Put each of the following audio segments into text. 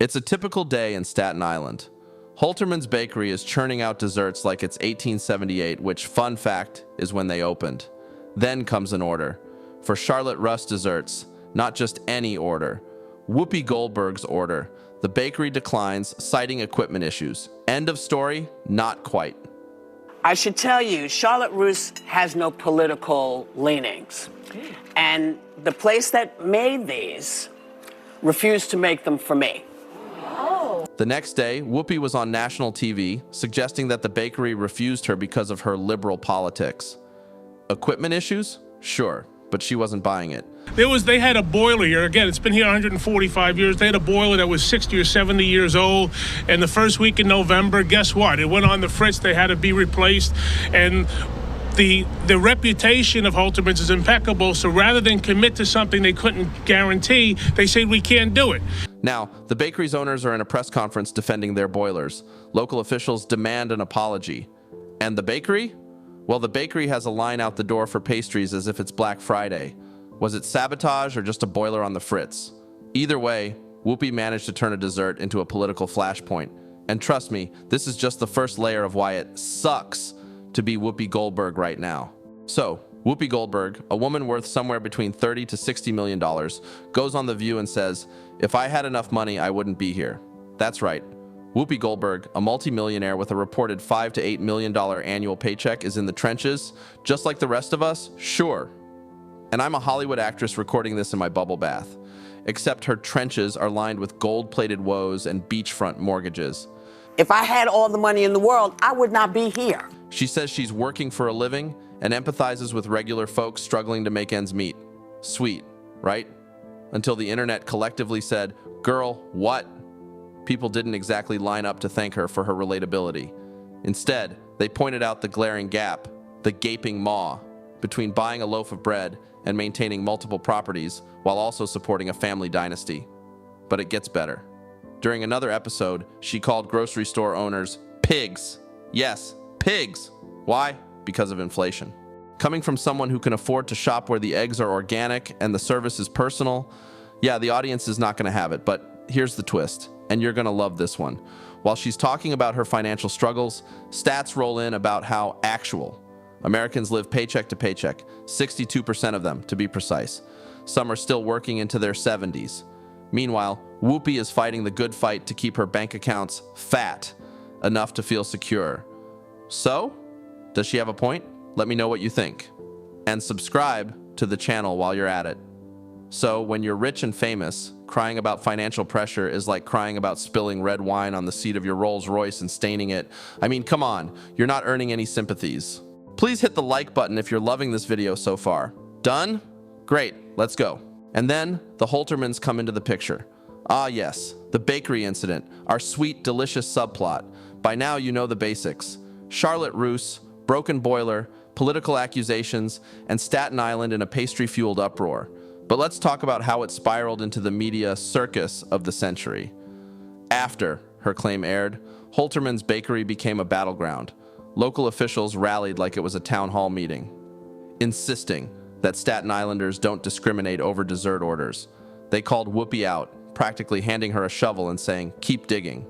It's a typical day in Staten Island. Holterman's Bakery is churning out desserts like it's 1878, which, fun fact, is when they opened. Then comes an order. For Charlotte Russe desserts, not just any order. Whoopi Goldberg's order. The bakery declines, citing equipment issues. End of story? Not quite. I should tell you, Charlotte Russe has no political leanings. And the place that made these refused to make them for me. The next day, Whoopi was on national TV, suggesting that the bakery refused her because of her liberal politics. Equipment issues? Sure, but she wasn't buying it. They had a boiler here. Again, it's been here 145 years. They had a boiler that was 60 or 70 years old. And the first week in November, guess what? It went on the fritz. They had to be replaced. And the reputation of Holterman's is impeccable. So rather than commit to something they couldn't guarantee, they said, we can't do it. Now, the bakery's owners are in a press conference defending their boilers. Local officials demand an apology. And the bakery? Well, the bakery has a line out the door for pastries as if it's Black Friday. Was it sabotage or just a boiler on the fritz? Either way, Whoopi managed to turn a dessert into a political flashpoint. And trust me, this is just the first layer of why it sucks to be Whoopi Goldberg right now. So, Whoopi Goldberg, a woman worth somewhere between $30 to $60 million, goes on The View and says, "If I had enough money, I wouldn't be here." That's right. Whoopi Goldberg, a multimillionaire with a reported $5 to $8 million annual paycheck, is in the trenches, just like the rest of us? Sure. And I'm a Hollywood actress recording this in my bubble bath. Except her trenches are lined with gold-plated woes and beachfront mortgages. If I had all the money in the world, I would not be here. She says she's working for a living and empathizes with regular folks struggling to make ends meet. Sweet, right? Until the internet collectively said, "Girl, what?" People didn't exactly line up to thank her for her relatability. Instead, they pointed out the glaring gap, the gaping maw, between buying a loaf of bread and maintaining multiple properties while also supporting a family dynasty. But it gets better. During another episode, she called grocery store owners pigs. Yes, pigs. Why? Because of inflation. Coming from someone who can afford to shop where the eggs are organic and the service is personal, yeah, the audience is not going to have it, but here's the twist, and you're going to love this one. While she's talking about her financial struggles, stats roll in about how actual Americans live paycheck to paycheck, 62% of them, to be precise. Some are still working into their 70s. Meanwhile, Whoopi is fighting the good fight to keep her bank accounts fat enough to feel secure. So, does she have a point? Let me know what you think. And subscribe to the channel while you're at it. So, when you're rich and famous, crying about financial pressure is like crying about spilling red wine on the seat of your Rolls Royce and staining it. I mean, come on, you're not earning any sympathies. Please hit the like button if you're loving this video so far. Done? Great, let's go. And then the Holtermans come into the picture. Ah yes, the bakery incident, our sweet, delicious subplot. By now you know the basics. Charlotte Russe, broken boiler, political accusations, and Staten Island in a pastry-fueled uproar. But let's talk about how it spiraled into the media circus of the century. After her claim aired, Holterman's Bakery became a battleground. Local officials rallied like it was a town hall meeting, insisting that Staten Islanders don't discriminate over dessert orders. They called Whoopi out, practically handing her a shovel and saying, "Keep digging."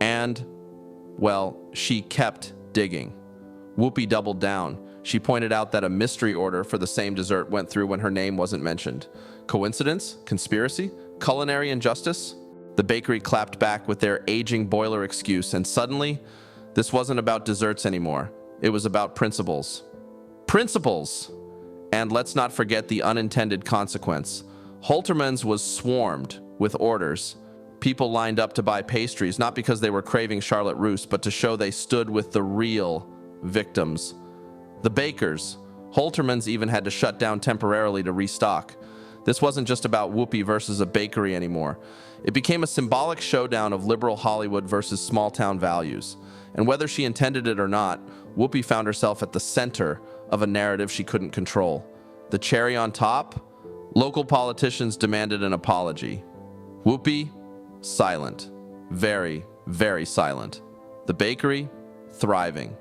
And, well, she kept digging. Whoopi doubled down. She pointed out that a mystery order for the same dessert went through when her name wasn't mentioned. Coincidence? Conspiracy? Culinary injustice? The bakery clapped back with their aging boiler excuse, and suddenly, this wasn't about desserts anymore. It was about principles. Principles! And let's not forget the unintended consequence. Holterman's was swarmed with orders. People lined up to buy pastries, not because they were craving Charlotte Russe, but to show they stood with the real victims. The bakers. Holterman's even had to shut down temporarily to restock. This wasn't just about Whoopi versus a bakery anymore. It became a symbolic showdown of liberal Hollywood versus small-town values. And whether she intended it or not, Whoopi found herself at the center of a narrative she couldn't control. The cherry on top? Local politicians demanded an apology. Whoopi, silent. Very, very silent. The bakery, thriving.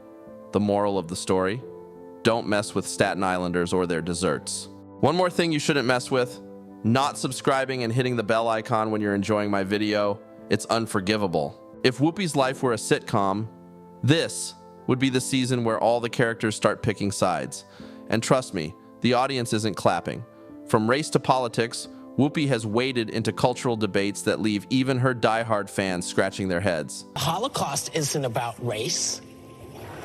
The moral of the story? Don't mess with Staten Islanders or their desserts. One more thing you shouldn't mess with, not subscribing and hitting the bell icon when you're enjoying my video. It's unforgivable. If Whoopi's life were a sitcom, this would be the season where all the characters start picking sides. And trust me, the audience isn't clapping. From race to politics, Whoopi has waded into cultural debates that leave even her diehard fans scratching their heads. Holocaust isn't about race.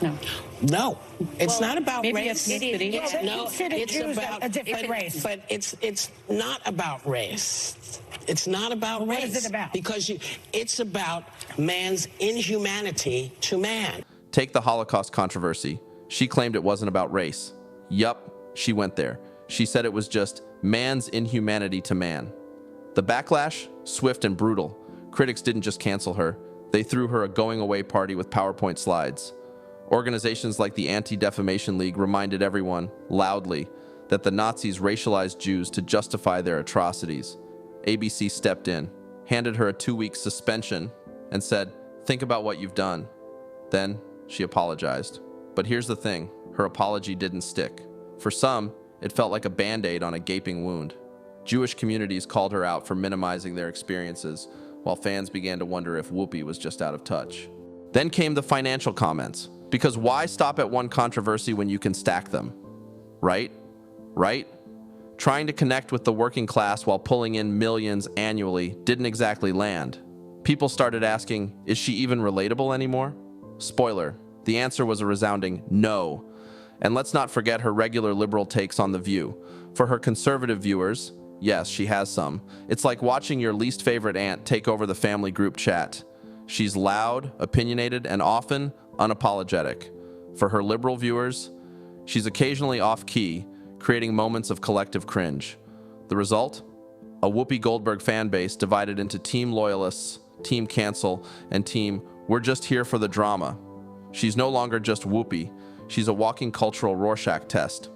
No. No, it's not about maybe race. ethnicity. No, it's Jews about a different race. But it's not about race. It's not about race. What is it about? Because it's about man's inhumanity to man. Take the Holocaust controversy. She claimed it wasn't about race. Yup, she went there. She said it was just man's inhumanity to man. The backlash? Swift and brutal. Critics didn't just cancel her. They threw her a going-away party with PowerPoint slides. Organizations like the Anti-Defamation League reminded everyone, loudly, that the Nazis racialized Jews to justify their atrocities. ABC stepped in, handed her a 2-week suspension, and said, "Think about what you've done." Then, she apologized. But here's the thing, her apology didn't stick. For some, it felt like a Band-Aid on a gaping wound. Jewish communities called her out for minimizing their experiences, while fans began to wonder if Whoopi was just out of touch. Then came the financial comments. Because why stop at one controversy when you can stack them? Right? Right? Trying to connect with the working class while pulling in millions annually didn't exactly land. People started asking, is she even relatable anymore? Spoiler, the answer was a resounding no. And let's not forget her regular liberal takes on The View. For her conservative viewers, yes, she has some. It's like watching your least favorite aunt take over the family group chat. She's loud, opinionated, and often unapologetic. For her liberal viewers, she's occasionally off-key, creating moments of collective cringe. The result? A Whoopi Goldberg fan base divided into Team Loyalists, Team Cancel, and Team We're Just Here for the Drama. She's no longer just Whoopi. She's a walking cultural Rorschach test.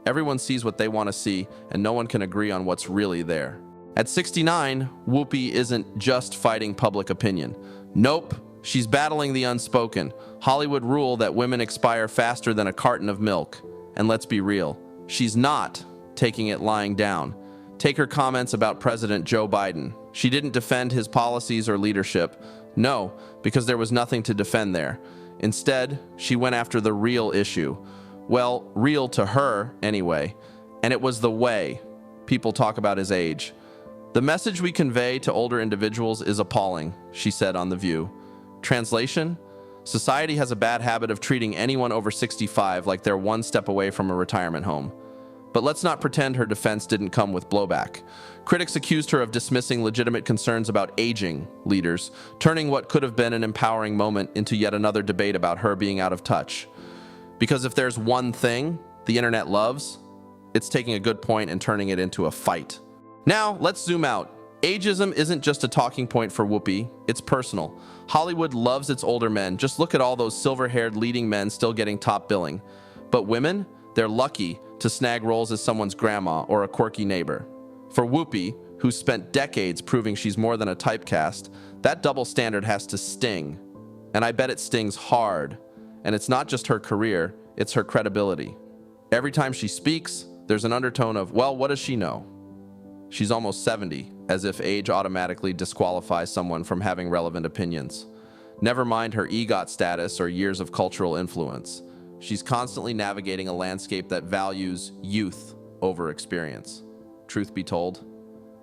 Everyone sees what they want to see, and no one can agree on what's really there. At 69, Whoopi isn't just fighting public opinion. Nope, she's battling the unspoken. Hollywood rule that women expire faster than a carton of milk. And let's be real, she's not taking it lying down. Take her comments about President Joe Biden. She didn't defend his policies or leadership. No, because there was nothing to defend there. Instead, she went after the real issue. Well, real to her, anyway. And it was the way people talk about his age. The message we convey to older individuals is appalling, she said on The View. Translation? Society has a bad habit of treating anyone over 65 like they're one step away from a retirement home. But let's not pretend her defense didn't come with blowback. Critics accused her of dismissing legitimate concerns about aging leaders, turning what could have been an empowering moment into yet another debate about her being out of touch. Because if there's one thing the internet loves, it's taking a good point and turning it into a fight. Now, let's zoom out. Ageism isn't just a talking point for Whoopi, it's personal. Hollywood loves its older men. Just look at all those silver-haired leading men still getting top billing. But women, they're lucky to snag roles as someone's grandma or a quirky neighbor. For Whoopi, who's spent decades proving she's more than a typecast, that double standard has to sting. And I bet it stings hard. And it's not just her career, it's her credibility. Every time she speaks, there's an undertone of, well, what does she know? She's almost 70, as if age automatically disqualifies someone from having relevant opinions. Never mind her EGOT status or years of cultural influence. She's constantly navigating a landscape that values youth over experience. Truth be told,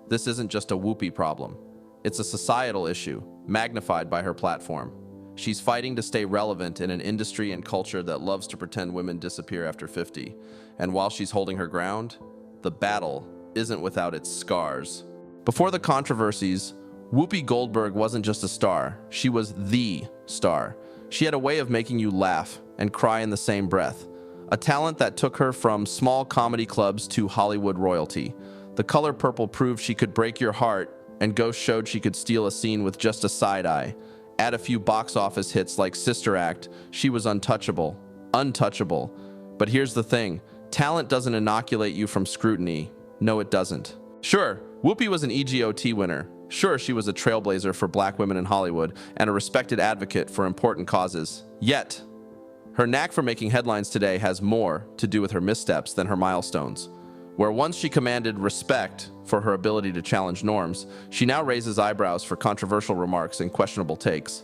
this isn't just a Whoopi problem. It's a societal issue, magnified by her platform. She's fighting to stay relevant in an industry and culture that loves to pretend women disappear after 50. And while she's holding her ground, the battle isn't without its scars. Before the controversies, Whoopi Goldberg wasn't just a star, she was the star. She had a way of making you laugh and cry in the same breath, a talent that took her from small comedy clubs to Hollywood royalty. The Color Purple proved she could break your heart, and Ghost showed she could steal a scene with just a side eye. Add a few box office hits like Sister Act, she was untouchable. Untouchable. But here's the thing, talent doesn't inoculate you from scrutiny. No, it doesn't. Sure, Whoopi was an EGOT winner. Sure, she was a trailblazer for black women in Hollywood and a respected advocate for important causes. Yet, her knack for making headlines today has more to do with her missteps than her milestones. where once she commanded respect for her ability to challenge norms, she now raises eyebrows for controversial remarks and questionable takes.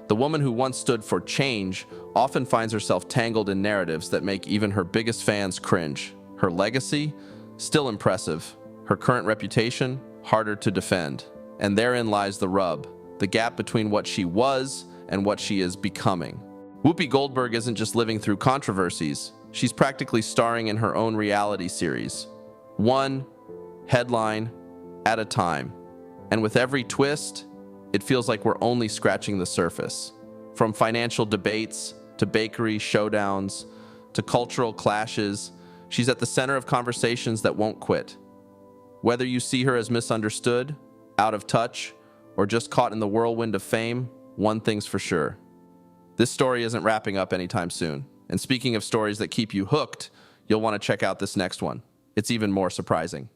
The woman who once stood for change often finds herself tangled in narratives that make even her biggest fans cringe. Her legacy? Still impressive. Her current reputation? Harder to defend. And therein lies the rub, the gap between what she was and what she is becoming. Whoopi Goldberg isn't just living through controversies, she's practically starring in her own reality series. One headline at a time. And with every twist, it feels like we're only scratching the surface. From financial debates, to bakery showdowns, to cultural clashes, she's at the center of conversations that won't quit. Whether you see her as misunderstood, out of touch, or just caught in the whirlwind of fame, one thing's for sure. This story isn't wrapping up anytime soon. And speaking of stories that keep you hooked, you'll want to check out this next one. It's even more surprising.